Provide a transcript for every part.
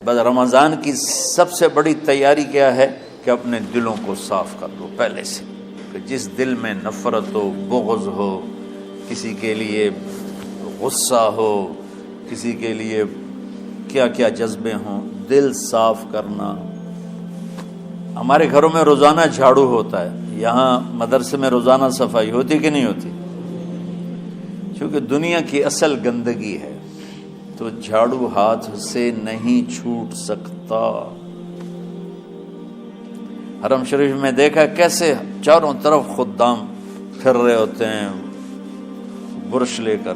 بس رمضان کی سب سے بڑی تیاری کیا ہے کہ اپنے دلوں کو صاف کر لو پہلے سے، کہ جس دل میں نفرت ہو، بغض ہو، کسی کے لیے غصہ ہو، کسی کے لیے کیا کیا جذبے ہوں، دل صاف کرنا۔ ہمارے گھروں میں روزانہ جھاڑو ہوتا ہے، یہاں مدرسے میں روزانہ صفائی ہوتی کہ نہیں ہوتی؟ کیونکہ دنیا کی اصل گندگی ہے تو جھاڑو ہاتھ سے نہیں چھوٹ سکتا۔ حرم شریف میں دیکھا کیسے چاروں طرف خدام پھر رہے ہوتے ہیں برش لے کر،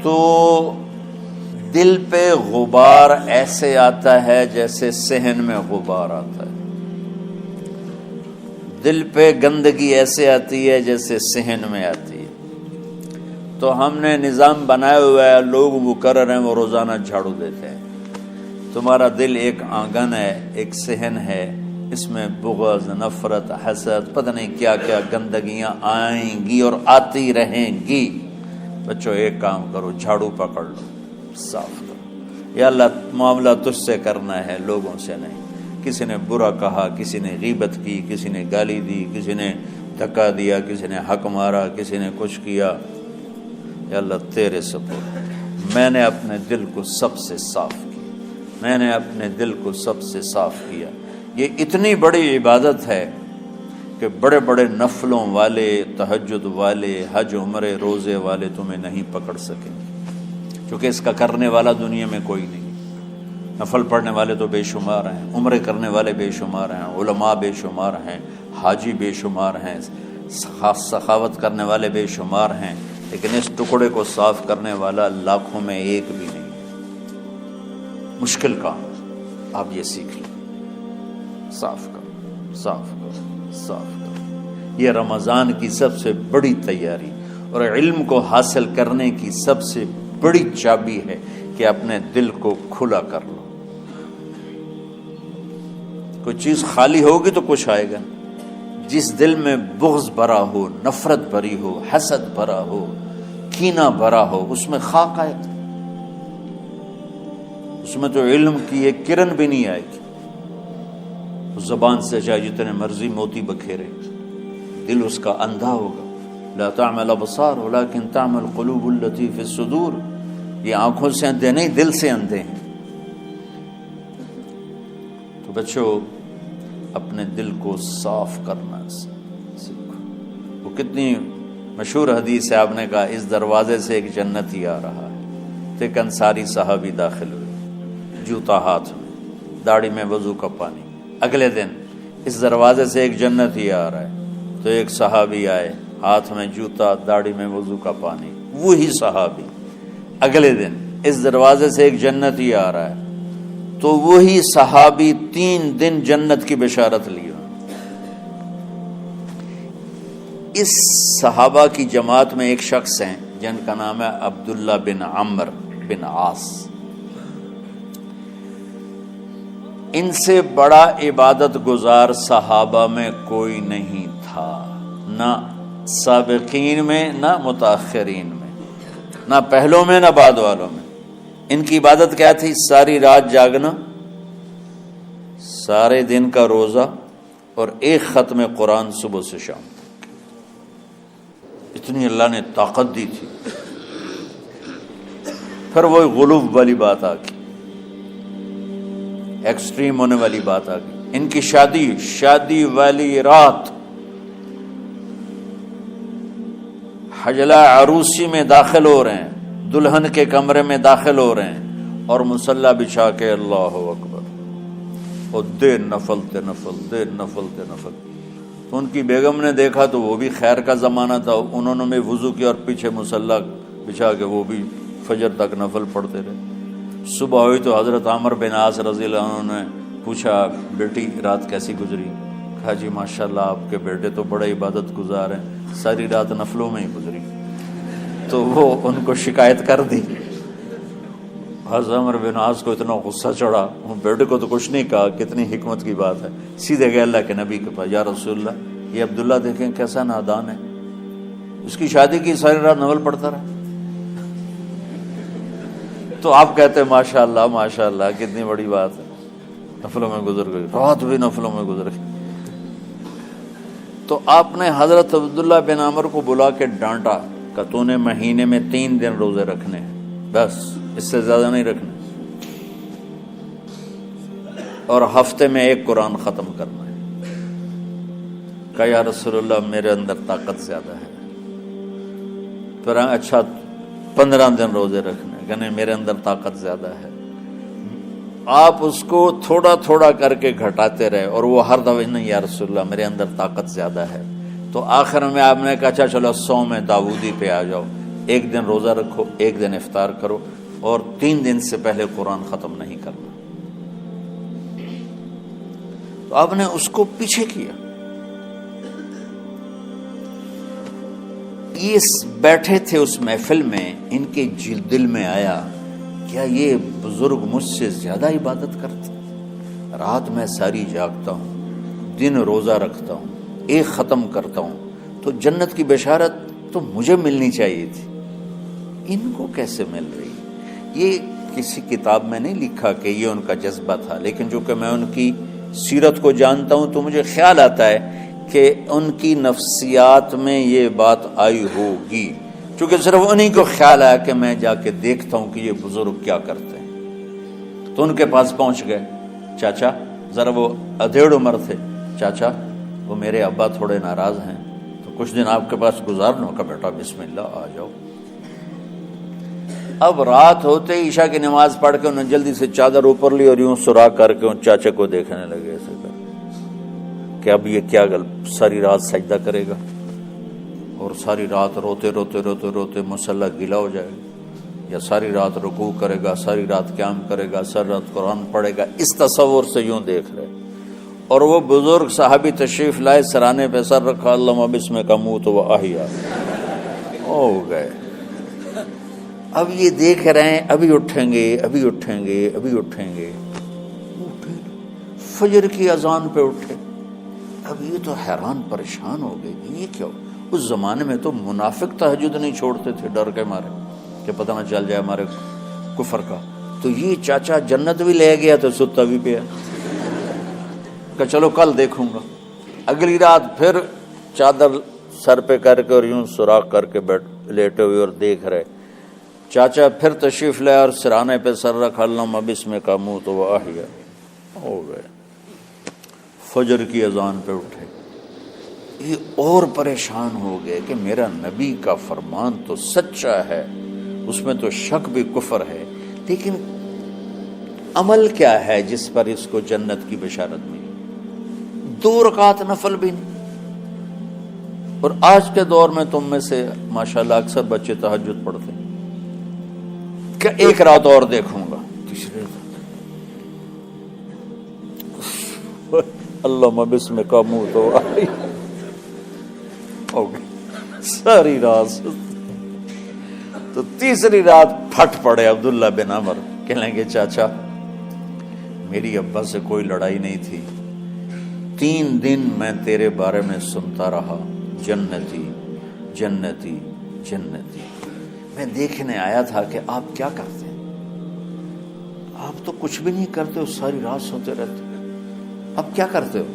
تو دل پہ غبار ایسے آتا ہے جیسے صحن میں غبار آتا ہے، دل پہ گندگی ایسے آتی ہے جیسے صحن میں آتی ہے۔ تو ہم نے نظام بنایا ہوا ہے، لوگ وہ کر رہے ہیں، وہ روزانہ جھاڑو دیتے ہیں۔ تمہارا دل ایک آنگن ہے، ایک صحن ہے، اس میں بغض، نفرت، حسد، پتہ نہیں کیا کیا گندگیاں آئیں گی اور آتی رہیں گی۔ بچوں ایک کام کرو، جھاڑو پکڑ لو، صاف کرو۔ یا اللہ معاملہ تجھ سے کرنا ہے، لوگوں سے نہیں۔ کسی نے برا کہا، کسی نے غیبت کی، کسی نے گالی دی، کسی نے دھکا دیا، کسی نے حق مارا، کسی نے کچھ کیا، یا اللہ تیرے سپرد میں نے اپنے دل کو سب سے صاف کیا، میں نے اپنے دل کو سب سے صاف کیا۔ یہ اتنی بڑی عبادت ہے کہ بڑے بڑے نفلوں والے، تہجد والے، حج عمرے روزے والے تمہیں نہیں پکڑ سکیں گے، کیونکہ اس کا کرنے والا دنیا میں کوئی نہیں۔ نفل پڑھنے والے تو بے شمار ہیں، عمرے کرنے والے بے شمار ہیں، علماء بے شمار ہیں، حاجی بے شمار ہیں، سخاوت کرنے والے بے شمار ہیں، لیکن اس ٹکڑے کو صاف کرنے والا لاکھوں میں ایک بھی نہیں۔ مشکل کام، آپ یہ سیکھ لیں، صاف کرو، صاف کرو، صاف کرو۔ یہ رمضان کی سب سے بڑی تیاری اور علم کو حاصل کرنے کی سب سے بڑی چابی ہے کہ اپنے دل کو کھلا کر لو۔ کوئی چیز خالی ہوگی تو کچھ آئے گا۔ جس دل میں بغض بھرا ہو، نفرت بھری ہو، حسد بھرا ہو، کینہ بھرا ہو، اس میں خاک آئے گا، اس میں تو علم کی ایک کرن بھی نہیں آئے گی۔ زبان سے چاہے جتنے مرضی موتی بکھیرے، دل اس کا اندھا ہوگا۔ لا تعمل ابصار ولكن تعمل قلوب التي في الصدور۔ یہ آنکھوں سے اندھے نہیں، دل سے اندھے ہیں۔ تو بچوں اپنے دل کو صاف کرنا سیکھو۔ وہ کتنی مشہور حدیث ہے، آپ نے کہا اس دروازے سے ایک جنتی آ رہا ہے، تو ایک انصاری صحابی داخل ہوئے، جوتا ہاتھ میں، داڑھی میں وضو کا پانی۔ اگلے دن اس دروازے سے ایک جنتی آ رہا ہے، تو ایک صحابی آئے، ہاتھ میں جوتا، داڑھی میں وضو کا پانی، وہی صحابی۔ اگلے دن اس دروازے سے ایک جنتی آ رہا ہے، تو وہی صحابی 3 دن جنت کی بشارت لی۔ اس صحابہ کی جماعت میں ایک شخص ہیں جن کا نام ہے عبداللہ بن عمرو بن عاص۔ ان سے بڑا عبادت گزار صحابہ میں کوئی نہیں تھا، نہ سابقین میں، نہ متاخرین میں، نہ پہلوں میں، نہ بعد والوں میں۔ ان کی عبادت کیا تھی؟ ساری رات جاگنا، سارے دن کا روزہ، اور ایک ختم قرآن صبح سے شام۔ اتنی اللہ نے طاقت دی تھی۔ پھر وہی غلوب والی بات آ گئی، ایکسٹریم ہونے والی بات آ گئی۔ ان کی شادی والی رات حجلہ عروسی میں داخل ہو رہے ہیں، دلہن کے کمرے میں داخل ہو رہے ہیں، اور مصلی بچھا کے اللہ اکبر، اور دیر نفل تے نفل، دیر نفل تے نفل۔ تو ان کی بیگم نے دیکھا تو وہ بھی خیر کا زمانہ تھا، انہوں نے بھی وضو کیا اور پیچھے مصلی بچھا کے وہ بھی فجر تک نفل پڑھتے رہے۔ صبح ہوئی تو حضرت عمرو بن عاص رضی اللہ عنہ نے پوچھا، بیٹی رات کیسی گزری؟ کہا جی ماشاءاللہ آپ کے بیٹے تو بڑے عبادت گزار ہیں، ساری رات نفلوں میں ہی گزری۔ تو وہ ان کو شکایت کر دی۔ حضرت عمرو بن عاص کو اتنا غصہ چڑھا، وہ بیٹے کو تو کچھ نہیں کہا، کتنی حکمت کی بات ہے، سیدھے گئے اللہ کے نبی کے پاس، یا رسول اللہ یہ عبداللہ دیکھیں کیسا نادان ہے، اس کی شادی کی ساری رات نفل پڑھتا رہا۔ تو آپ کہتے ہیں ماشاءاللہ ماشاءاللہ کتنی بڑی بات ہے۔ نفلوں میں گزر گئی، رات بھی نفلوں میں گزر گئی۔ تو آپ نے حضرت عبداللہ بن عمر کو بلا کے ڈانٹا کہ تو نے مہینے میں 3 دن روزے رکھنے ہیں، بس اس سے زیادہ نہیں رکھنے، اور ہفتے میں 1 قرآن ختم کرنا ہے۔ کہا یا رسول اللہ میرے اندر طاقت زیادہ ہے۔ پھر اچھا 15 دن روزے رکھنے، کہ نہیں میرے اندر طاقت زیادہ ہے۔ آپ اس کو تھوڑا تھوڑا کر کے گھٹاتے رہے، اور وہ ہر دفعہ نہیں یا رسول اللہ میرے اندر طاقت زیادہ ہے۔ تو آخر میں آپ نے کہا اچھا چلو صوم داؤدی پہ آ جاؤ، 1 دن روزہ رکھو، 1 دن افطار کرو، اور 3 دن سے پہلے قرآن ختم نہیں کرنا۔ تو آپ نے اس کو پیچھے کیا۔ یہ بیٹھے تھے اس محفل میں، ان کے دل میں آیا کیا یہ بزرگ مجھ سے زیادہ عبادت کرتے؟ رات میں ساری جاگتا ہوں، دن روزہ رکھتا ہوں، 1 ختم کرتا ہوں، تو جنت کی بشارت تو مجھے ملنی چاہیے تھی، ان کو کیسے مل رہی؟ یہ کسی کتاب میں نہیں لکھا کہ یہ ان کا جذبہ تھا، لیکن جو کہ میں ان کی سیرت کو جانتا ہوں تو مجھے خیال آتا ہے کہ ان کی نفسیات میں یہ بات آئی ہوگی، چونکہ صرف انہی کو خیال آیا کہ میں جا کے دیکھتا ہوں کہ یہ بزرگ کیا کرتے ہیں۔ تو ان کے پاس پہنچ گئے، چاچا، ذرا وہ ادھیڑ عمر تھے، چاچا وہ میرے ابا تھوڑے ناراض ہیں، تو کچھ دن آپ کے پاس گزارنا ہوگا، بیٹا بسم اللہ آ جاؤ۔ اب رات ہوتے عشاء کی نماز پڑھ کے انہوں نے جلدی سے چادر اوپر لی اور یوں سراغ کر کے ان چاچے کو دیکھنے لگے ایسے کر کہ اب یہ کیا ساری رات سجدہ کرے گا، اور ساری رات روتے روتے روتے روتے مصلی گیلا ہو جائے گا، یا ساری رات رکوع کرے گا، ساری رات قیام کرے گا، ساری رات قرآن پڑھے گا، اس تصور سے یوں دیکھ رہے۔ اور وہ بزرگ صحابی تشریف لائے، سرانے پہ سر رکھا، اللہم بسمک اموت و احیا، ہو گئے۔ اب یہ دیکھ رہے ہیں ابھی اٹھیں گے، ابھی اٹھیں گے، ابھی اٹھیں گے، فجر کی اذان پہ اٹھے۔ اب یہ تو حیران پریشان ہو گئے، یہ کیا؟ اس زمانے میں تو منافق تہجد نہیں چھوڑتے تھے ڈر کے مارے کہ پتہ نہ چل جائے ہمارے کفر کا، تو یہ چاچا جنت بھی لے گیا تو ستا بھی پیا کہ چلو کل دیکھوں گا۔ اگلی رات پھر چادر سر پہ کر کے اور یوں سوراخ کر کے لیٹے ہوئے اور دیکھ رہے۔ چاچا پھر تشریف لے اور سرانے پہ سر رکھا، اللہم بسمک اموت و احیا، ہو گئے۔ فجر کی اذان پہ اٹھے، یہ اور پریشان ہو گئے کہ میرا نبی کا فرمان تو سچا ہے، اس میں تو شک بھی کفر ہے، لیکن عمل کیا ہے جس پر اس کو جنت کی بشارت ملی؟ 2 رکعت نفل بھی نہیں۔ اور آج کے دور میں تم میں سے ماشاءاللہ اکثر بچے تہجد پڑھتے ہیں کہ 1 رات اور دیکھوں گا، تیسرے اللہم بسمک اموت و احیا، ہو گئی ساری رات۔ تو تیسری رات پھٹ پڑے عبداللہ بن عمر، کہنے گے چاچا میری ابا سے کوئی لڑائی نہیں تھی، 3 دن میں تیرے بارے میں سنتا رہا، جنتی جنتی جنتی۔ میں دیکھنے آیا تھا کہ آپ کیا کرتے ہیں، آپ تو کچھ بھی نہیں کرتے ہو، ساری رات سوتے رہتے، اب کیا کرتے ہو؟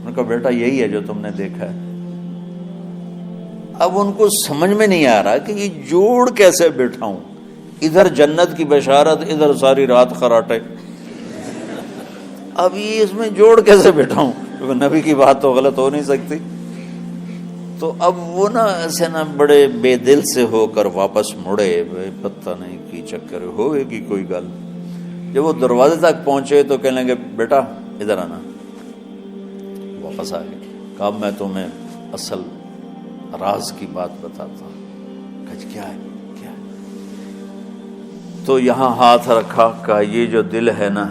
ان کا بیٹا یہی ہے جو تم نے دیکھا ہے۔ اب ان کو سمجھ میں نہیں آ رہا کہ یہ جوڑ کیسے بٹھاؤں، ادھر جنت کی بشارت، ادھر ساری رات خراٹے، اب یہ اس میں جوڑ کیسے بٹھاؤں، کیونکہ نبی کی بات تو غلط ہو نہیں سکتی۔ تو اب وہ نا ایسے نا بڑے بے دل سے ہو کر واپس مڑے، پتہ نہیں کی چکر ہوئے گی کوئی گل۔ جب وہ دروازے تک پہنچے تو کہنے لگے بیٹا ادھر آنا، واپس آ گئے۔ کہا میں تمہیں اصل راز کی بات بتاتا ہوں۔ کہا کیا ہے کیا ہے؟ تو یہاں ہاتھ رکھا، کہا یہ جو دل ہے نا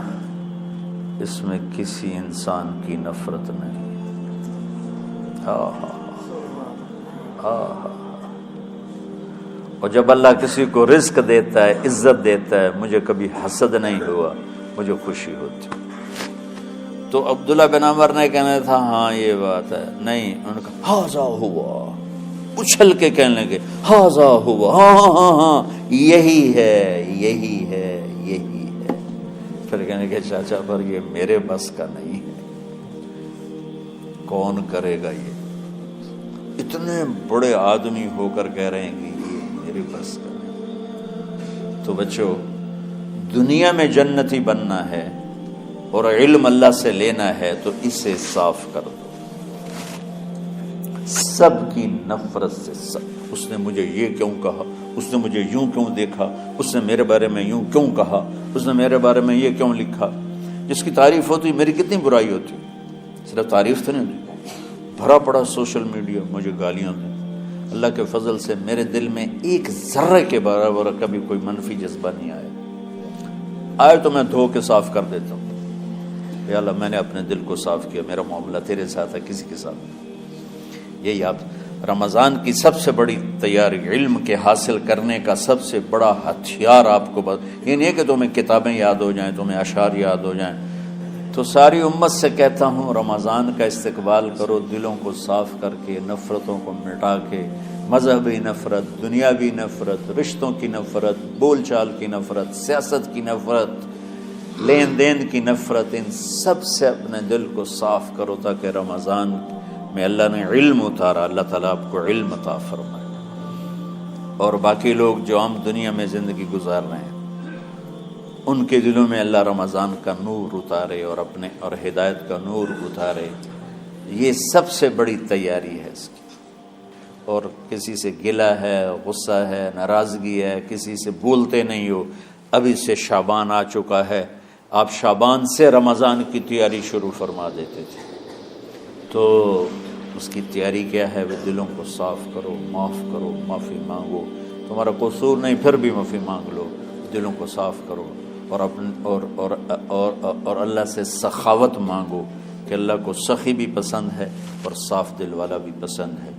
اس میں کسی انسان کی نفرت نہیں۔ اور جب اللہ کسی کو رزق دیتا ہے، عزت دیتا ہے، مجھے کبھی حسد نہیں ہوا، مجھے خوشی ہوتی۔ تو عبداللہ بن عمر نے کہنا تھا ہاں یہ بات ہے، نہیں، انہوں نے کہا ہاذا ہوا، اچھل کے کہنے لگے ہاذا ہوا، ہاں ہاں ہاں ہاں یہی ہے یہی ہے یہی ہے۔ پھر کہنے کہ چاچا پر یہ میرے بس کا نہیں ہے، کون کرے گا یہ؟ اتنے بڑے آدمی ہو کر کہہ رہے ہیں کہ یہ میرے بس کا نہیں۔ تو بچوں، دنیا میں جنتی بننا ہے اور علم اللہ سے لینا ہے تو اسے صاف کر دو سب کی نفرت سے۔ سب، اس نے مجھے یہ کیوں کہا، اس نے مجھے یوں کیوں دیکھا، اس نے میرے بارے میں یوں کیوں کہا، اس نے میرے بارے میں یہ کیوں لکھا۔ جس کی تعریف ہوتی میری کتنی برائی ہوتی، صرف تعریف تو نہیں ہوتی، بھرا پڑا سوشل میڈیا مجھے گالیاں دیں۔ اللہ کے فضل سے میرے دل میں ایک ذرے کے برابر کبھی کوئی منفی جذبہ نہیں آیا، آئے تو میں دھو کے صاف کر دیتا ہوں، یا اللہ میں نے اپنے دل کو صاف کیا، میرا معاملہ تیرے ساتھ ہے، کسی کے ساتھ نہیں۔ یہی آپ رمضان کی سب سے بڑی تیاری، علم کے حاصل کرنے کا سب سے بڑا ہتھیار آپ کو یہ نہیں ہے کہ تمہیں کتابیں یاد ہو جائیں، تمہیں اشعار یاد ہو جائیں۔ تو ساری امت سے کہتا ہوں رمضان کا استقبال کرو دلوں کو صاف کر کے، نفرتوں کو مٹا کے، مذہبی نفرت، دنیاوی نفرت، رشتوں کی نفرت، بول چال کی نفرت، سیاست کی نفرت، لین دین کی نفرت، ان سب سے اپنے دل کو صاف کرو تاکہ رمضان میں اللہ نے علم اتارا، اللہ تعالیٰ آپ کو علم عطا فرمائے، اور باقی لوگ جو عام دنیا میں زندگی گزار رہے ہیں ان کے دلوں میں اللہ رمضان کا نور اتارے اور ہدایت کا نور اتارے۔ یہ سب سے بڑی تیاری ہے اس کی۔ اور کسی سے گلہ ہے، غصہ ہے، ناراضگی ہے، کسی سے بولتے نہیں ہو، ابھی سے شعبان آ چکا ہے، آپ شعبان سے رمضان کی تیاری شروع فرما دیتے تھے، تو اس کی تیاری کیا ہے؟ وہ دلوں کو صاف کرو، معاف کرو، معافی مانگو، تمہارا قصور نہیں پھر بھی معافی مانگ لو، دلوں کو صاف کرو، اور اللہ سے سخاوت مانگو کہ اللہ کو سخی بھی پسند ہے اور صاف دل والا بھی پسند ہے،